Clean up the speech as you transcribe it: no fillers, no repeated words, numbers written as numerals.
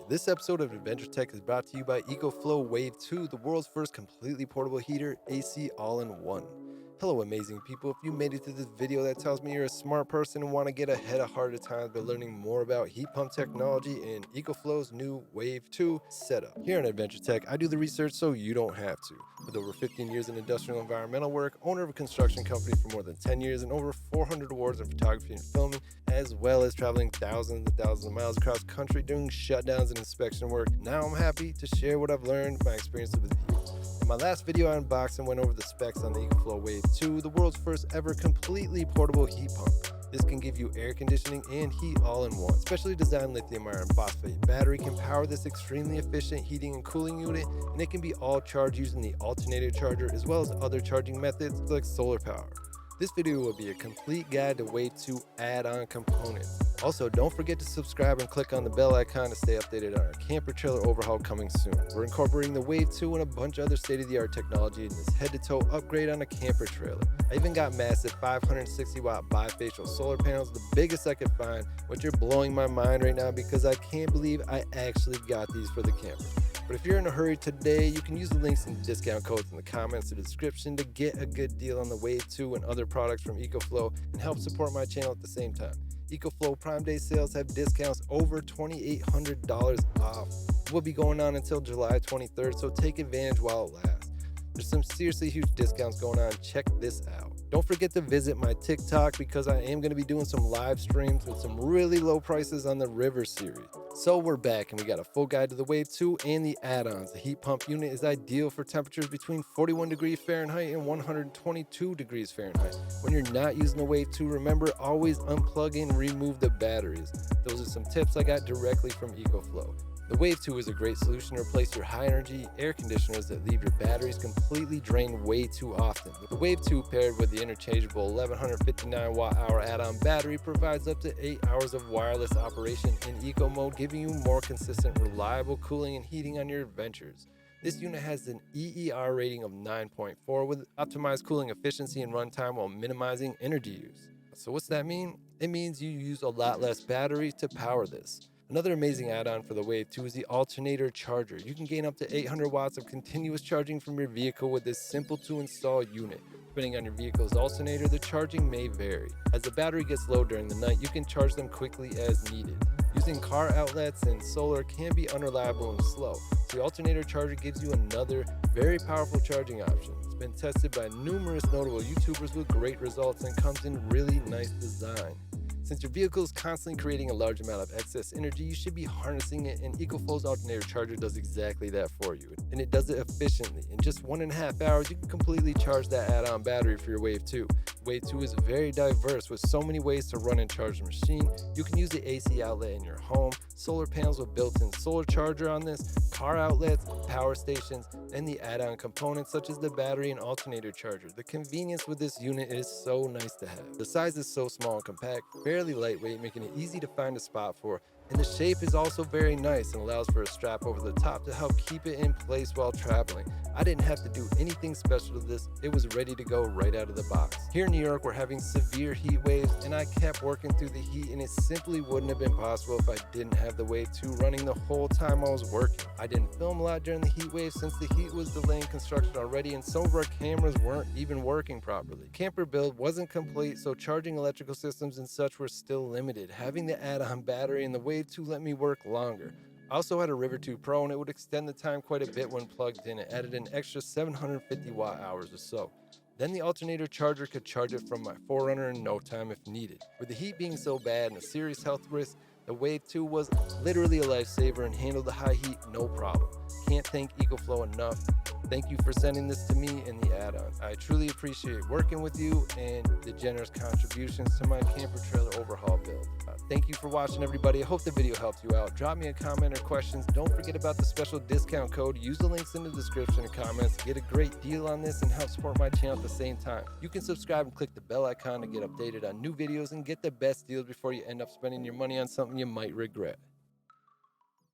This episode of Adventure Tech is brought to you by EcoFlow Wave 2, the world's first completely portable heater, AC all-in-one. Hello amazing people, if you made it to this video that tells me you're a smart person and want to get ahead of harder times by learning more about heat pump technology and EcoFlow's new Wave 2 setup. Here on Adventure Tech, I do the research so you don't have to. With over 15 years in industrial environmental work, owner of a construction company for more than 10 years and over 400 awards in photography and filming, as well as traveling thousands and thousands of miles across country doing shutdowns and inspection work, now I'm happy to share what I've learned, my experiences with you. In my last video, I unboxed and went over the specs on the EcoFlow Wave 2, the world's first ever completely portable heat pump. This can give you air conditioning and heat all in one. Specially designed lithium iron phosphate battery can power this extremely efficient heating and cooling unit, and it can be all charged using the Alternator charger as well as other charging methods like solar power. This video will be a complete guide to Wave 2 add-on components. Also, don't forget to subscribe and click on the bell icon to stay updated on our camper trailer overhaul coming soon. We're incorporating the Wave 2 and a bunch of other state-of-the-art technology in this head-to-toe upgrade on a camper trailer. I even got massive 560 watt bifacial solar panels, the biggest I could find, which are blowing my mind right now because I can't believe I actually got these for the camper. But if you're in a hurry today, you can use the links and discount codes in the comments or the description to get a good deal on the Wave 2 and other products from EcoFlow and help support my channel at the same time. EcoFlow Prime Day sales have discounts over $2,800 off. Will be going on until July 23rd, so take advantage while it lasts. There's some seriously huge discounts going on. Check this out. Don't forget to visit my TikTok because I am going to be doing some live streams with some really low prices on the River series. So we're back and we got a full guide to the Wave 2 and the add-ons. The heat pump unit is ideal for temperatures between 41 degrees Fahrenheit and 122 degrees Fahrenheit. When you're not using the Wave 2, remember always unplug and remove the batteries. Those are some tips I got directly from EcoFlow. The Wave 2 is a great solution to replace your high-energy air conditioners that leave your batteries completely drained way too often. The Wave 2 paired with the interchangeable 1159 watt-hour add-on battery provides up to 8 hours of wireless operation in eco mode, giving you more consistent, reliable cooling and heating on your adventures. This unit has an EER rating of 9.4 with optimized cooling efficiency and runtime while minimizing energy use. So what's that mean? It means you use a lot less battery to power this. Another amazing add-on for the Wave 2 is the Alternator charger. You can gain up to 800 watts of continuous charging from your vehicle with this simple to install unit. Depending on your vehicle's alternator, the charging may vary. As the battery gets low during the night, you can charge them quickly as needed. Using car outlets and solar can be unreliable and slow. The Alternator charger gives you another very powerful charging option. It's been tested by numerous notable YouTubers with great results and comes in really nice design. Since your vehicle is constantly creating a large amount of excess energy, you should be harnessing it, and EcoFlow's Alternator charger does exactly that for you. And it does it efficiently. In just 1.5 hours, you can completely charge that add-on battery for your Wave 2. Wave 2 is very diverse with so many ways to run and charge the machine. You can use the AC outlet in your home, solar panels with built-in solar charger on this, car outlets, power stations, and the add-on components such as the battery and alternator charger. The convenience with this unit is so nice to have. The size is so small and compact, fairly lightweight, making it easy to find a spot for, and the shape is also very nice and allows for a strap over the top to help keep it in place while traveling. I didn't have to do anything special to this, it was ready to go right out of the box. Here in New York, we're having severe heat waves, and I kept working through the heat, and it simply wouldn't have been possible if I didn't have the Wave 2 running the whole time I was working. I didn't film a lot during the heat wave since the heat was delaying construction already, and some of our cameras weren't even working properly. Camper build wasn't complete, so charging electrical systems and such were still limited. Having the add-on battery and the Wave 2 let me work longer. I also had a River 2 Pro, and it would extend the time quite a bit when plugged in. It added an extra 750 watt hours or so. Then the Alternator charger could charge it from my Forerunner in no time if needed. With the heat being so bad and a serious health risk, the Wave 2 was literally a lifesaver and handled the high heat no problem. Can't thank EcoFlow enough. Thank you for sending this to me and the add-ons. I truly appreciate working with you and the generous contributions to my camper trailer overhaul build. Thank you for watching, everybody. I hope the video helped you out. Drop me a comment or questions. Don't forget about the special discount code. Use the links in the description and comments to get a great deal on this and help support my channel at the same time. You can subscribe and click the bell icon to get updated on new videos and get the best deals before you end up spending your money on something you might regret.